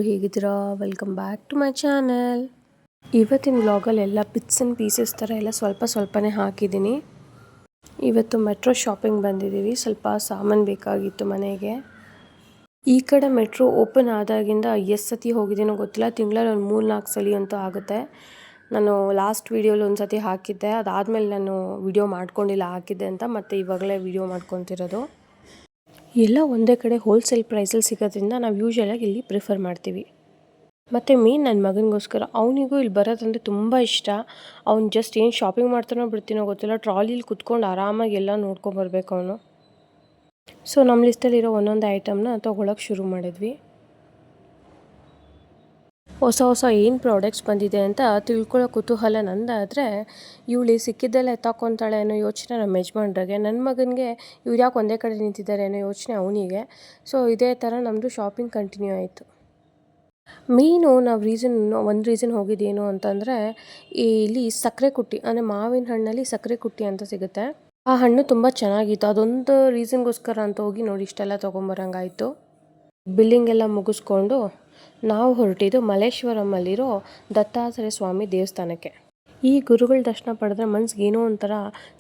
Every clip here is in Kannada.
ಎಲ್ಲರೂ ಹೇಗಿದ್ದೀರಾ? Welcome back to my channel. ಇವತ್ತಿನ ವ್ಲಾಗಲ್ಲಿ ಎಲ್ಲ ಬಿಟ್ಸ್ ಆ್ಯಂಡ್ ಪೀಸಸ್ ಥರ ಎಲ್ಲ ಸ್ವಲ್ಪನೇ ಹಾಕಿದ್ದೀನಿ. ಇವತ್ತು ಮೆಟ್ರೋ ಶಾಪಿಂಗ್ ಬಂದಿದ್ದೀವಿ. ಸ್ವಲ್ಪ ಸಾಮಾನು ಬೇಕಾಗಿತ್ತು ಮನೆಗೆ. ಈ ಕಡೆ ಮೆಟ್ರೋ ಓಪನ್ ಆದಾಗಿಂದ ಎಷ್ಟು ಸತಿ ಹೋಗಿದ್ದೀನೋ ಗೊತ್ತಿಲ್ಲ. ತಿಂಗಳಲ್ಲಿ ಒಂದು 3-4 ಸಲ ಅಂತೂ ಆಗುತ್ತೆ. ನಾನು ಲಾಸ್ಟ್ ವೀಡಿಯೋಲಿ ಒಂದು ಸತಿ ಹಾಕಿದ್ದೆ. ಅದಾದಮೇಲೆ ನಾನು ವಿಡಿಯೋ ಮಾಡ್ಕೊಂಡಿಲ್ಲ ಹಾಕಿದ್ದೆ ಅಂತ. ಮತ್ತು ಇವಾಗಲೇ ವಿಡಿಯೋ ಮಾಡ್ಕೊತಿರೋದು. ಎಲ್ಲ ಒಂದೇ ಕಡೆ ಹೋಲ್ಸೇಲ್ ಪ್ರೈಸಲ್ಲಿ ಸಿಗೋದ್ರಿಂದ ನಾವು ಯೂಶ್ವಲಾಗಿ ಇಲ್ಲಿ ಪ್ರಿಫರ್ ಮಾಡ್ತೀವಿ. ಮತ್ತು ಮೇನ್ ನನ್ನ ಮಗನಿಗೋಸ್ಕರ ಅವನಿಗೂ ಇಲ್ಲಿ ಬರೋದಂದರೆ ತುಂಬ ಇಷ್ಟ. ಅವ್ನು ಜಸ್ಟ್ ಏನು ಶಾಪಿಂಗ್ ಮಾಡ್ತಾನೋ ಬಿಡ್ತೀನೋ ಗೊತ್ತಿಲ್ಲ, ಟ್ರಾಲಿಲಿ ಕುತ್ಕೊಂಡು ಆರಾಮಾಗಿ ಎಲ್ಲ ನೋಡ್ಕೊಂಬರ್ಬೇಕು ಅವನು. ಸೊ ನಮ್ಮ ಲಿಸ್ಟಲ್ಲಿರೋ ಒಂದೊಂದು ಐಟಮ್ನ ತೊಗೊಳಕ್ಕೆ ಶುರು ಮಾಡಿದ್ವಿ. ಹೊಸ ಏನು ಪ್ರಾಡಕ್ಟ್ಸ್ ಬಂದಿದೆ ಅಂತ ತಿಳ್ಕೊಳ್ಳೋ ಕುತೂಹಲ ನಂದಾದರೆ, ಇವಳು ಸಿಕ್ಕಿದ್ದೆಲ್ಲ ಎತ್ತಾಕೊತಾಳೆ ಅನ್ನೋ ಯೋಚನೆ ನಮ್ಮ ಯಜಮಾನ್ರಿಗೆ. ನನ್ನ ಮಗನಿಗೆ ಇವ್ರು ಯಾಕೆ ಒಂದೇ ಕಡೆ ನಿಂತಿದ್ದಾರೆ ಅನ್ನೋ ಯೋಚನೆ ಅವನಿಗೆ. ಸೊ ಇದೇ ಥರ ನಮ್ಮದು ಶಾಪಿಂಗ್ ಕಂಟಿನ್ಯೂ ಆಯಿತು. ಮೇಯ್ನು ನಾವು ಒಂದು ರೀಸನ್ ಹೋಗಿದ್ದೇನು ಅಂತಂದರೆ, ಇಲ್ಲಿ ಸಕ್ಕರೆ ಕುಟ್ಟಿ ಅಂದರೆ ಮಾವಿನ ಹಣ್ಣಲ್ಲಿ ಸಕ್ಕರೆ ಕುಟ್ಟಿ ಅಂತ ಸಿಗುತ್ತೆ. ಆ ಹಣ್ಣು ತುಂಬ ಚೆನ್ನಾಗಿತ್ತು. ಅದೊಂದು ರೀಸನ್ಗೋಸ್ಕರ ಅಂತ ಹೋಗಿ ನೋಡಿ ಇಷ್ಟೆಲ್ಲ ತೊಗೊಂಬರಂಗಾಯಿತು. ಬಿಲ್ಲಿಂಗ್ ಎಲ್ಲ ಮುಗಿಸ್ಕೊಂಡು ನಾವು ಹೊರಟಿದ್ದು ಮಲ್ಲೇಶ್ವರಮಲ್ಲಿರೋ ದತ್ತಾತ್ರೇಯ ಸ್ವಾಮಿ ದೇವಸ್ಥಾನಕ್ಕೆ. ಈ ಗುರುಗಳ ದರ್ಶನ ಪಡೆದ್ರೆ ಮನ್ಸಿಗೆ ಏನೋ ಒಂಥರ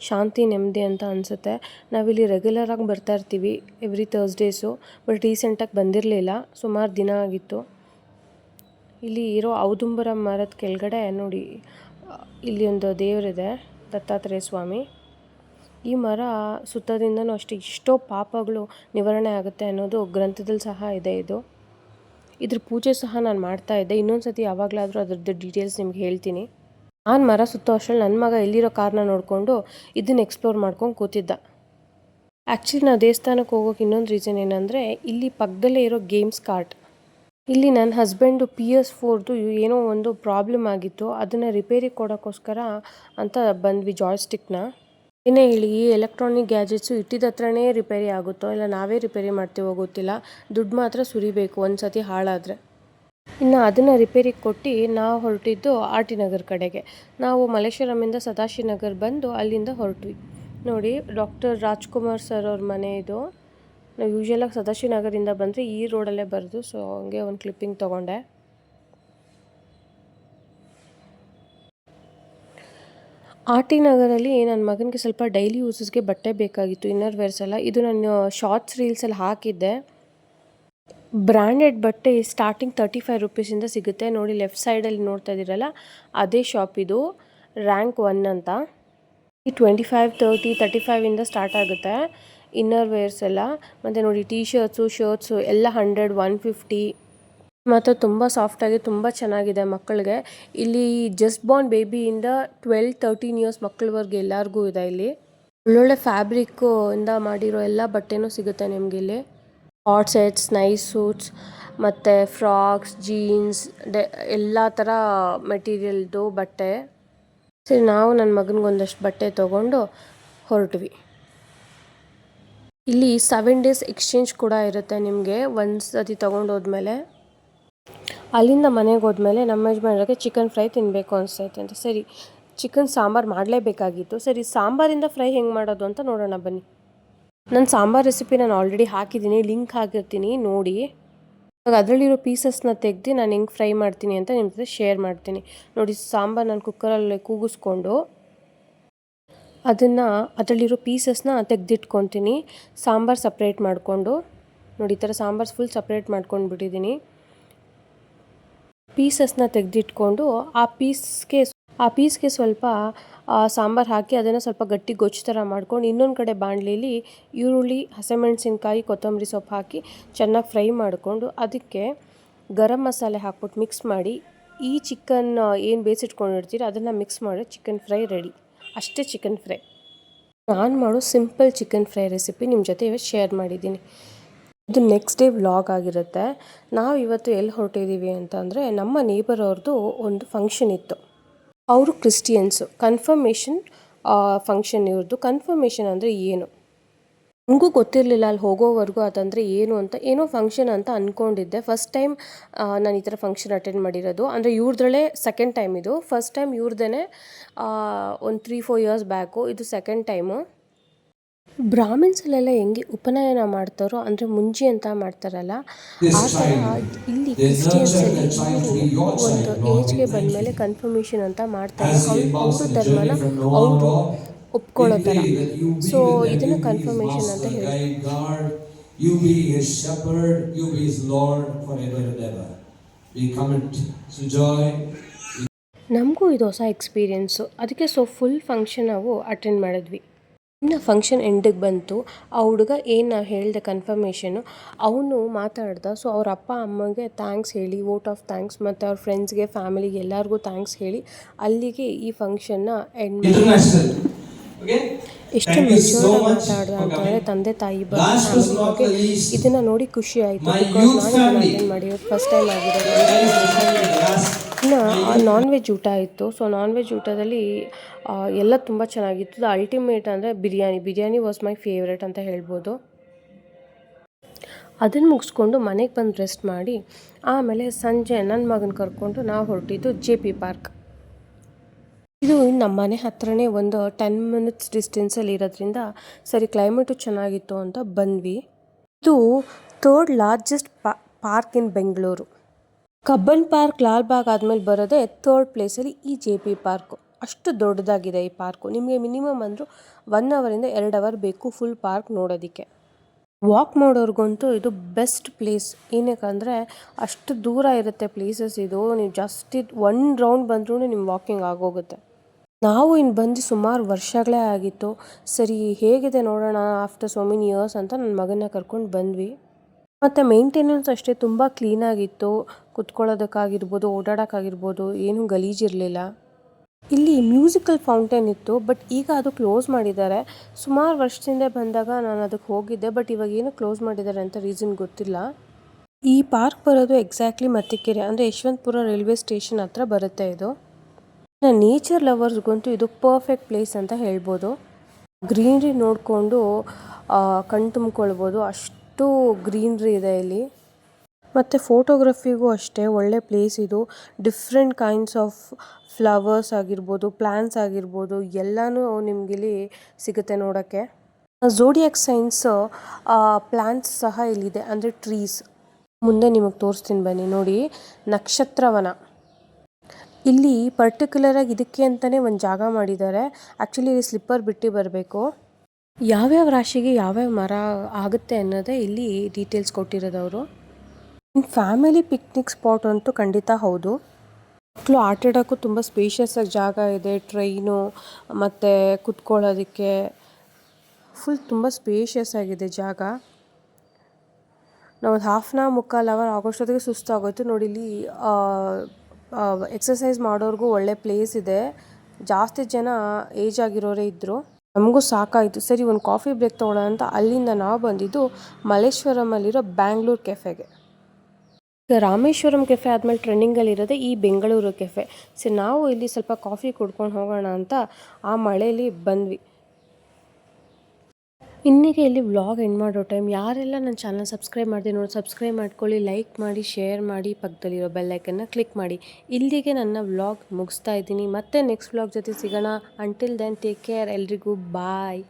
ಶಾಂತಿ ನೆಮ್ಮದಿ ಅಂತ ಅನಿಸುತ್ತೆ. ನಾವಿಲ್ಲಿ ರೆಗ್ಯುಲರಾಗಿ ಬರ್ತಾ ಇರ್ತೀವಿ ಎವ್ರಿ ಥರ್ಸ್ಡೇಸು. ಬಟ್ ರೀಸೆಂಟಾಗಿ ಬಂದಿರಲಿಲ್ಲ, ಸುಮಾರು ದಿನ ಆಗಿತ್ತು. ಇಲ್ಲಿ ಇರೋ ಔದುಂಬರ ಮರದ ಕೆಳಗಡೆ ನೋಡಿ, ಇಲ್ಲಿ ಒಂದು ದೇವರಿದೆ, ದತ್ತಾತ್ರೇಯ ಸ್ವಾಮಿ. ಈ ಮರ ಸುತ್ತದಿಂದನೂ ಅಷ್ಟೇ ಎಷ್ಟೋ ಪಾಪಗಳು ನಿವಾರಣೆ ಆಗುತ್ತೆ ಅನ್ನೋದು ಗ್ರಂಥದಲ್ಲಿ ಸಹ ಇದೆ. ಇದ್ರ ಪೂಜೆ ಸಹ ನಾನು ಮಾಡ್ತಾಯಿದ್ದೆ. ಇನ್ನೊಂದು ಸತಿ ಯಾವಾಗಲಾದರೂ ಅದ್ರದ್ದು ಡೀಟೇಲ್ಸ್ ನಿಮ್ಗೆ ಹೇಳ್ತೀನಿ. ನಾನು ಮರ ಸುತ್ತೋ ಅಷ್ಟರಲ್ಲಿ ನನ್ನ ಮಗ ಇಲ್ಲಿರೋ ಕಾರ್ನ ನೋಡಿಕೊಂಡು ಇದನ್ನು ಎಕ್ಸ್ಪ್ಲೋರ್ ಮಾಡ್ಕೊಂಡು ಕೂತಿದ್ದ. ಆ್ಯಕ್ಚುಲಿ ನಾವು ದೇವಸ್ಥಾನಕ್ಕೆ ಹೋಗೋಕೆ ಇನ್ನೊಂದು ರೀಸನ್ ಏನಂದರೆ, ಇಲ್ಲಿ ಪಕ್ಕದಲ್ಲೇ ಇರೋ ಗೇಮ್ಸ್ ಕಾರ್ಟ್. ಇಲ್ಲಿ ನನ್ನ ಹಸ್ಬೆಂಡು PS4 ಏನೋ ಒಂದು ಪ್ರಾಬ್ಲಮ್ ಆಗಿತ್ತು, ಅದನ್ನು ರಿಪೇರಿ ಕೊಡೋಕ್ಕೋಸ್ಕರ ಅಂತ ಬಂದ್ವಿ. ಜಾಯ್ಸ್ಟಿಕ್ನ ಏನೇ ಹೇಳಿ, ಈ ಎಲೆಕ್ಟ್ರಾನಿಕ್ ಗ್ಯಾಜೆಟ್ಸು ಇಟ್ಟಿದ ಹತ್ರನೇ ರಿಪೇರಿ ಆಗುತ್ತೋ ಇಲ್ಲ ನಾವೇ ರಿಪೇರಿ ಮಾಡ್ತೀವೋ ಗೊತ್ತಿಲ್ಲ, ದುಡ್ಡು ಮಾತ್ರ ಸುರಿಬೇಕು ಒಂದು ಸತಿ ಹಾಳಾದರೆ. ಇನ್ನು ಅದನ್ನು ರಿಪೇರಿಗೆ ಕೊಟ್ಟು ನಾವು ಹೊರಟಿದ್ದು RT ನಗರ್ ಕಡೆಗೆ. ನಾವು ಮಲ್ಲೇಶ್ವರಮಿಂದ ಸದಾಶಿವನಗರ್ ಬಂದು ಅಲ್ಲಿಂದ ಹೊರಟ್ವಿ. ನೋಡಿ, ಡಾಕ್ಟರ್ ರಾಜ್ಕುಮಾರ್ ಸರ್ ಅವ್ರ ಮನೆ ಇದು. ನಾವು ಯೂಶ್ವಲಾಗಿ ಸದಾಶಿವನಗರಿಂದ ಬಂದರೆ ಈ ರೋಡಲ್ಲೇ ಬರೋದು. ಸೊ ಹಂಗೆ ಒಂದು ಕ್ಲಿಪ್ಪಿಂಗ್ ತೊಗೊಂಡೆ. RT ನಗರಲ್ಲಿ ನನ್ನ ಮಗನಿಗೆ ಸ್ವಲ್ಪ ಡೈಲಿ ಯೂಸಸ್ಗೆ ಬಟ್ಟೆ ಬೇಕಾಗಿತ್ತು, ಇನ್ನರ್ ವೇರ್ಸ್ ಎಲ್ಲ. ಇದು ನಾನು ಶಾರ್ಟ್ಸ್ ರೀಲ್ಸಲ್ಲಿ ಹಾಕಿದ್ದೆ. ಬ್ರ್ಯಾಂಡೆಡ್ ಬಟ್ಟೆ ಸ್ಟಾರ್ಟಿಂಗ್ 35 ರೂಪೀಸಿಂದ ಸಿಗುತ್ತೆ. ನೋಡಿ, ಲೆಫ್ಟ್ ಸೈಡಲ್ಲಿ ನೋಡ್ತಾ ಇದ್ದೀರಲ್ಲ, ಅದೇ ಶಾಪ್ ಇದು, ರ್ಯಾಂಕ್ 1 ಅಂತ. ಈ 25, 30, 35ಇಂದ ಸ್ಟಾರ್ಟ್ ಆಗುತ್ತೆ ಇನ್ನರ್ ವೇರ್ಸ್ ಎಲ್ಲ. ಮತ್ತು ನೋಡಿ, ಶರ್ಟ್ಸು ಎಲ್ಲ 100, 150 ಮತ್ತು ತುಂಬ ಸಾಫ್ಟಾಗಿ ತುಂಬ ಚೆನ್ನಾಗಿದೆ ಮಕ್ಕಳಿಗೆ. ಇಲ್ಲಿ ಜಸ್ಟ್ ಬಾರ್ನ್ ಬೇಬಿಯಿಂದ 12-13 ಇಯರ್ಸ್ ಮಕ್ಕಳವರೆಗೆ ಎಲ್ಲರಿಗೂ ಇದೆ ಇಲ್ಲಿ. ಒಳ್ಳೊಳ್ಳೆ ಫ್ಯಾಬ್ರಿಕ್ಕು ಇಂದ ಮಾಡಿರೋ ಎಲ್ಲ ಬಟ್ಟೆನೂ ಸಿಗುತ್ತೆ ನಿಮಗೆ ಇಲ್ಲಿ. ಹಾಟ್ ಸೆಟ್ಸ್, ನೈಸ್ ಸೂಟ್ಸ್ ಮತ್ತು ಫ್ರಾಕ್ಸ್, ಜೀನ್ಸ್, ಎಲ್ಲ ಥರ ಮೆಟೀರಿಯಲ್ದು ಬಟ್ಟೆ. ಸರಿ, ನಾವು ನನ್ನ ಮಗನಿಗೊಂದಷ್ಟು ಬಟ್ಟೆ ತೊಗೊಂಡು ಹೊರಟ್ವಿ. ಇಲ್ಲಿ 7 ಡೇಸ್ ಎಕ್ಸ್ಚೇಂಜ್ ಕೂಡ ಇರುತ್ತೆ ನಿಮಗೆ. ಒಂದು ಸತಿ ತೊಗೊಂಡೋದ್ಮೇಲೆ ಅಲ್ಲಿಂದ ಮನೆಗೆ ಹೋದ್ಮೇಲೆ ನಮ್ಮ ಯಜಮಾನರಿಗೆ ಚಿಕನ್ ಫ್ರೈ ತಿನ್ನಬೇಕು ಅನಿಸ್ತೈತೆ ಅಂತ. ಸರಿ, ಚಿಕನ್ ಸಾಂಬಾರು ಮಾಡಲೇಬೇಕಾಗಿತ್ತು. ಸರಿ, ಸಾಂಬಾರಿಂದ ಫ್ರೈ ಹೆಂಗೆ ಮಾಡೋದು ಅಂತ ನೋಡೋಣ ಬನ್ನಿ. ನನ್ನ ಸಾಂಬಾರು ರೆಸಿಪಿ ನಾನು ಆಲ್ರೆಡಿ ಹಾಕಿದ್ದೀನಿ, ಲಿಂಕ್ ಹಾಕಿರ್ತೀನಿ ನೋಡಿ. ಇವಾಗ ಅದರಲ್ಲಿರೋ ಪೀಸಸ್ನ ತೆಗೆದು ನಾನು ಹೆಂಗೆ ಫ್ರೈ ಮಾಡ್ತೀನಿ ಅಂತ ನಿಮ್ಮ ಜೊತೆ ಶೇರ್ ಮಾಡ್ತೀನಿ. ನೋಡಿ, ಸಾಂಬಾರು ನಾನು ಕುಕ್ಕರಲ್ಲಿ ಕೂಗಿಸ್ಕೊಂಡು ಅದರಲ್ಲಿರೋ ಪೀಸಸ್ನ ತೆಗೆದಿಟ್ಕೊತೀನಿ. ಸಾಂಬಾರು ಸಪ್ರೇಟ್ ಮಾಡಿಕೊಂಡು ನೋಡಿ, ಈ ಥರ ಸಾಂಬಾರು ಫುಲ್ ಸಪ್ರೇಟ್ ಮಾಡ್ಕೊಂಡು ಬಿಟ್ಟಿದ್ದೀನಿ. ಪೀಸಸ್ನ ತೆಗೆದಿಟ್ಕೊಂಡು ಆ ಪೀಸ್ಗೆ ಸ್ವಲ್ಪ ಸಾಂಬಾರು ಹಾಕಿ ಅದನ್ನು ಸ್ವಲ್ಪ ಗಟ್ಟಿ ಗೊಜ್ಜು ಥರ ಮಾಡ್ಕೊಂಡು, ಇನ್ನೊಂದು ಕಡೆ ಬಾಣಲಿಲಿ ಈರುಳ್ಳಿ, ಹಸಿಮೆಣಸಿನ್ಕಾಯಿ, ಕೊತ್ತಂಬರಿ ಸೊಪ್ಪು ಹಾಕಿ ಚೆನ್ನಾಗಿ ಫ್ರೈ ಮಾಡಿಕೊಂಡು ಅದಕ್ಕೆ ಗರಂ ಮಸಾಲೆ ಹಾಕ್ಬಿಟ್ಟು ಮಿಕ್ಸ್ ಮಾಡಿ, ಈ ಚಿಕನ್ ಏನು ಬೇಯಿಸಿಟ್ಕೊಂಡಿರ್ತೀರ ಅದನ್ನು ಮಿಕ್ಸ್ ಮಾಡಿ ಚಿಕನ್ ಫ್ರೈ ರೆಡಿ. ಅಷ್ಟೇ ಚಿಕನ್ ಫ್ರೈ. ನಾನು ಮಾಡೋ ಸಿಂಪಲ್ ಚಿಕನ್ ಫ್ರೈ ರೆಸಿಪಿ ನಿಮ್ಮ ಜೊತೆ ಇವತ್ತು ಶೇರ್ ಮಾಡಿದ್ದೀನಿ. ಇದು ನೆಕ್ಸ್ಟ್ ಡೇ ವ್ಲಾಗ್ ಆಗಿರುತ್ತೆ. ನಾವು ಇವತ್ತು ಎಲ್ಲಿ ಹೊರಟಿದ್ದೀವಿ ಅಂತಂದರೆ, ನಮ್ಮ ನೇಬರ್ ಅವ್ರದ್ದು ಒಂದು ಫಂಕ್ಷನ್ ಇತ್ತು. ಅವರು ಕ್ರಿಸ್ಟಿಯನ್ಸು. ಕನ್ಫರ್ಮೇಷನ್ ಫಂಕ್ಷನ್ ಇವ್ರದ್ದು. ಕನ್ಫರ್ಮೇಷನ್ ಅಂದರೆ ಏನು ನನಗೂ ಗೊತ್ತಿರಲಿಲ್ಲ ಅಲ್ಲಿ ಹೋಗೋವರೆಗೂ, ಅದಂದರೆ ಏನು ಅಂತ. ಏನೋ ಫಂಕ್ಷನ್ ಅಂತ ಅಂದ್ಕೊಂಡಿದ್ದೆ. ಫಸ್ಟ್ ಟೈಮ್ ನಾನು ಈ ಥರ ಫಂಕ್ಷನ್ ಅಟೆಂಡ್ ಮಾಡಿರೋದು. ಅಂದರೆ ಇವ್ರದ್ರಲ್ಲೇ ಸೆಕೆಂಡ್ ಟೈಮ್ ಇದು. ಫಸ್ಟ್ ಟೈಮ್ ಇವ್ರದ್ದೇ ಒಂದು 3-4 ಇಯರ್ಸ್ ಬ್ಯಾಕು, ಇದು ಸೆಕೆಂಡ್ ಟೈಮು. ಬ್ರಾಹ್ಮಿನ್ಸಲ್ಲೆಲ್ಲ ಹೆಂಗೆ ಉಪನಯನ ಮಾಡ್ತಾರೋ ಅಂದರೆ ಮುಂಜಿ ಅಂತ ಮಾಡ್ತಾರಲ್ಲ, ಆ this ಥರ child. ಇಲ್ಲಿ They nurture ಕ್ರಿಶ್ಚಿಯನ್ಸಲ್ಲಿ the child to ಇವರು be your ಒಂದು child, Lord. We ಏಜ್ಗೆ thank ಬಂದಮೇಲೆ you. ಕನ್ಫರ್ಮೇಷನ್ ಅಂತ ಮಾಡ್ತಾರೆ. As he embarks ಅವ್ರ on a ಧರ್ಮನ journey from now on, ಅವರು Lord, we ಒಪ್ಕೊಳ್ಳೋ ಥರ. pray that you be so with them, you ಇದನ್ನು be his ಕನ್ಫರ್ಮೇಷನ್ ಅಂತ master, ಹೇಳ್ತಾರೆ. guide, guard, you be his shepherd, you be his Lord forever and ever. We commit to joy. ನಮಗೂ ಇದು ಹೊಸ ಎಕ್ಸ್ಪೀರಿಯೆನ್ಸು, ಅದಕ್ಕೆ ಫುಲ್ ಫಂಕ್ಷನ್ ನಾವು ಅಟೆಂಡ್ ಮಾಡಿದ್ವಿ. ಇನ್ನು ಫಂಕ್ಷನ್ ಎಂಡಿಗೆ ಬಂತು. ಆ ಹುಡುಗ ಏನು ಹೇಳಿದೆ ಕನ್ಫರ್ಮೇಷನು ಅವನು ಮಾತಾಡ್ದ. ಸೊ ಅವ್ರ ಅಪ್ಪ ಅಮ್ಮಗೆ ಥ್ಯಾಂಕ್ಸ್ ಹೇಳಿ, ವೋಟ್ ಆಫ್ ಥ್ಯಾಂಕ್ಸ್, ಮತ್ತು ಅವ್ರ ಫ್ರೆಂಡ್ಸ್ಗೆ ಫ್ಯಾಮಿಲಿಗೆ ಎಲ್ಲರಿಗೂ ಥ್ಯಾಂಕ್ಸ್ ಹೇಳಿ ಅಲ್ಲಿಗೆ ಈ ಫಂಕ್ಷನ್ನ ಎಂಡ್ ಮಾಡಿ. ಎಷ್ಟು ಮೆಚ್ಯೂರ್ಡಾಗಿ ಮಾತಾಡ್ದ ಅಂತಂದರೆ ತಂದೆ ತಾಯಿ ಬಗ್ಗೆ, ಫ್ಯಾಮಿಲಿ ಬಗ್ಗೆ. ಇದನ್ನು ನೋಡಿ ಖುಷಿ ಆಯಿತು. ಬಿಕಾಸ್ ನಾನು ಇದನ್ನು ಅಟೆಂಡ್ ಮಾಡಿರೋದು ಫಸ್ಟ್ ಟೈಮ್ ಆಗಿದೆ. ಇನ್ನು ನಾನ್ ವೆಜ್ ಊಟ ಇತ್ತು. ಸೊ ನಾನ್ ವೆಜ್ ಊಟದಲ್ಲಿ ಎಲ್ಲ ತುಂಬ ಚೆನ್ನಾಗಿತ್ತು. ಅಲ್ಟಿಮೇಟ್ ಅಂದರೆ ಬಿರಿಯಾನಿ ವಾಸ್ ಮೈ ಫೇವ್ರೆಟ್ ಅಂತ ಹೇಳ್ಬೋದು. ಅದನ್ನು ಮುಗಿಸ್ಕೊಂಡು ಮನೆಗೆ ಬಂದು ರೆಸ್ಟ್ ಮಾಡಿ ಆಮೇಲೆ ಸಂಜೆ ನನ್ನ ಮಗನ ಕರ್ಕೊಂಡು ನಾವು ಹೊರಟಿದ್ದು JP ಪಾರ್ಕ್. ಇದು ನಮ್ಮ ಮನೆ ಹತ್ರನೇ ಒಂದು 10 ಮಿನಿಟ್ಸ್ ಡಿಸ್ಟೆನ್ಸಲ್ಲಿ ಇರೋದ್ರಿಂದ ಸರಿ ಕ್ಲೈಮೇಟು ಚೆನ್ನಾಗಿತ್ತು ಅಂತ ಬಂದ್ವಿ. ಇದು 3rd largest park in Bengaluru. Cubbon park, Lalbagh ಆದಮೇಲೆ ಬರೋದೇ 3rd ಪ್ಲೇಸಲ್ಲಿ ಈ JP ಪಾರ್ಕು. ಅಷ್ಟು ದೊಡ್ಡದಾಗಿದೆ ಈ ಪಾರ್ಕು. ನಿಮಗೆ ಮಿನಿಮಮ್ ಅಂದರೂ 1 ಅವರಿಂದ 2 ಅವರ್ ಬೇಕು ಫುಲ್ ಪಾರ್ಕ್ ನೋಡೋದಕ್ಕೆ. ವಾಕ್ ಮಾಡೋರ್ಗಂತೂ ಇದು ಬೆಸ್ಟ್ ಪ್ಲೇಸ್. ಏನಕ್ಕಂದರೆ ಅಷ್ಟು ದೂರ ಇರುತ್ತೆ ಪ್ಲೇಸಸ್. ಇದು ನೀವು ಜಸ್ಟ್ 1 ರೌಂಡ್ ಬಂದ್ರೂ ನಿಮ್ಮ ವಾಕಿಂಗ್ ಆಗೋಗುತ್ತೆ. ನಾವು ಇನ್ನು ಬಂದು ಸುಮಾರು ವರ್ಷಗಳೇ ಆಗಿತ್ತು. ಸರಿ ಹೇಗಿದೆ ನೋಡೋಣ ಆಫ್ಟರ್ ಸೋ ಮೆನಿ ಇಯರ್ಸ್ ಅಂತ ನನ್ನ ಮಗನ್ನ ಕರ್ಕೊಂಡು ಬಂದ್ವಿ. ಮತ್ತು ಮೇಂಟೆನೆನ್ಸ್ ಅಷ್ಟೇ ತುಂಬ ಕ್ಲೀನಾಗಿತ್ತು. ಕುತ್ಕೊಳ್ಳೋದಕ್ಕಾಗಿರ್ಬೋದು, ಓಡಾಡೋಕ್ಕಾಗಿರ್ಬೋದು ಏನೂ ಗಲೀಜಿರಲಿಲ್ಲ. ಇಲ್ಲಿ ಮ್ಯೂಸಿಕಲ್ ಫೌಂಟೇನ್ ಇತ್ತು, ಬಟ್ ಈಗ ಅದು ಕ್ಲೋಸ್ ಮಾಡಿದ್ದಾರೆ. ಸುಮಾರು ವರ್ಷದಿಂದ ಬಂದಾಗ ನಾನು ಅದಕ್ಕೆ ಹೋಗಿದ್ದೆ, ಬಟ್ ಇವಾಗ ಏನು ಕ್ಲೋಸ್ ಮಾಡಿದ್ದಾರೆ ಅಂತ ರೀಸನ್ ಗೊತ್ತಿಲ್ಲ. ಈ ಪಾರ್ಕ್ ಬರೋದು ಎಕ್ಸಾಕ್ಟ್ಲಿ ಮತ್ತಿಕೆರೆ ಅಂದರೆ ಯಶವಂತಪುರ ರೈಲ್ವೆ ಸ್ಟೇಷನ್ ಹತ್ರ ಬರುತ್ತೆ. ಇದು ನೇಚರ್ ಲವರ್ಸ್ಗಂತೂ ಇದು ಪರ್ಫೆಕ್ಟ್ ಪ್ಲೇಸ್ ಅಂತ ಹೇಳ್ಬೋದು. ಗ್ರೀನ್ರಿ ನೋಡಿಕೊಂಡು ಕಣ್ ತುಂಬ್ಕೊಳ್ಬೋದು, ಅಷ್ಟು ಗ್ರೀನ್ರಿ ಇದೆ ಇಲ್ಲಿ. ಮತ್ತು ಫೋಟೋಗ್ರಫಿಗೂ ಅಷ್ಟೇ ಒಳ್ಳೆ ಪ್ಲೇಸ್ ಇದು. ಡಿಫ್ರೆಂಟ್ ಕೈಂಡ್ಸ್ ಆಫ್ ಫ್ಲವರ್ಸ್ ಆಗಿರ್ಬೋದು, ಪ್ಲ್ಯಾಂಟ್ಸ್ ಆಗಿರ್ಬೋದು, ಎಲ್ಲನೂ ನಿಮಗಿಲ್ಲಿ ಸಿಗುತ್ತೆ ನೋಡೋಕ್ಕೆ. ಝೋಡಿಯಾಕ್ ಸೈನ್ಸ್ ಪ್ಲ್ಯಾಂಟ್ಸ್ ಸಹ ಇಲ್ಲಿದೆ, ಅಂದರೆ ಟ್ರೀಸ್. ಮುಂದೆ ನಿಮಗೆ ತೋರಿಸ್ತೀನಿ ಬನ್ನಿ. ನೋಡಿ, ನಕ್ಷತ್ರವನ. ಇಲ್ಲಿ ಪರ್ಟಿಕ್ಯುಲರಾಗಿ ಇದಕ್ಕೆ ಅಂತಲೇ ಒಂದು ಜಾಗ ಮಾಡಿದ್ದಾರೆ. ಆ್ಯಕ್ಚುಲಿ ಇಲ್ಲಿ ಸ್ಲಿಪ್ಪರ್ ಬಿಟ್ಟು ಬರಬೇಕು. ಯಾವ್ಯಾವ ರಾಶಿಗೆ ಯಾವ್ಯಾವ ಮರ ಆಗುತ್ತೆ ಅನ್ನೋದೇ ಇಲ್ಲಿ ಡೀಟೇಲ್ಸ್ ಕೊಟ್ಟಿರೋದವರು. ಫ್ಯಾಮಿಲಿ ಪಿಕ್ನಿಕ್ ಸ್ಪಾಟ್ ಅಂತೂ ಖಂಡಿತ ಹೌದು. ಮಕ್ಕಳು ಆಟಾಡೋಕ್ಕೂ ತುಂಬ ಸ್ಪೇಷಿಯಸ್ ಆಗಿ ಜಾಗ ಇದೆ. ಟ್ರೈನು ಮತ್ತು ಕುತ್ಕೊಳ್ಳೋದಕ್ಕೆ ಫುಲ್ ತುಂಬ ಸ್ಪೇಷಿಯಸ್ ಆಗಿದೆ ಜಾಗ. ನಾವು 1/2 ಅವರ್ ಆಗೋಷ್ಟೊತ್ತಿಗೆ ಸುಸ್ತಾಗೋಯ್ತು. ನೋಡಿ, ಇಲ್ಲಿ ಎಕ್ಸಸೈಸ್ ಮಾಡೋರ್ಗೂ ಒಳ್ಳೆ ಪ್ಲೇಸ್ ಇದೆ. ಜಾಸ್ತಿ ಜನ ಏಜ್ ಆಗಿರೋರೇ ಇದ್ದರು. ನಮಗೂ ಸಾಕಾಯಿತು. ಸರಿ ಒಂದು ಕಾಫಿ ಬ್ರೇಕ್ ತೊಗೊಳ್ಳೋಣ ಅಂತ ಅಲ್ಲಿಂದ ನಾವು ಬಂದಿದ್ದು ಮಲ್ಲೇಶ್ವರಮಲ್ಲಿರೋ ಬ್ಯಾಂಗ್ಳೂರು ಕೆಫೆಗೆ. ರಾಮೇಶ್ವರಂ ಕೆಫೆ ಆದಮೇಲೆ ಟ್ರೆಂಡಿಂಗಲ್ಲಿರೋದೇ ಈ ಬೆಂಗಳೂರು ಕೆಫೆ. ಸರಿ ನಾವು ಇಲ್ಲಿ ಸ್ವಲ್ಪ ಕಾಫಿ ಕುಡ್ಕೊಂಡು ಹೋಗೋಣ ಅಂತ ಆ ಮಳೆಯಲ್ಲಿ ಬಂದ್ವಿ. ಇನ್ನಿಗೆ ಇಲ್ಲಿ ವ್ಲಾಗ್ ಎಂಡ್ ಮಾಡೋ ಟೈಮ್. ಯಾರೆಲ್ಲ ನನ್ನ ಚಾನಲ್ ಸಬ್ಸ್ಕ್ರೈಬ್ ಮಾಡಿದೆ ನೋಡಿ, ಸಬ್ಸ್ಕ್ರೈಬ್ ಮಾಡ್ಕೊಳ್ಳಿ, ಲೈಕ್ ಮಾಡಿ, ಶೇರ್ ಮಾಡಿ, ಪಕ್ಕದಲ್ಲಿರೋ ಬೆಲ್ಲೈಕನ್ನ ಕ್ಲಿಕ್ ಮಾಡಿ. ಇಲ್ಲಿಗೆ ನನ್ನ ವ್ಲಾಗ್ ಮುಗಿಸ್ತಾ ಇದ್ದೀನಿ. ಮತ್ತೆ ನೆಕ್ಸ್ಟ್ ವ್ಲಾಗ್ ಜೊತೆ ಸಿಗೋಣ. Until then take care. ಎಲ್ರಿಗೂ ಬಾಯ್.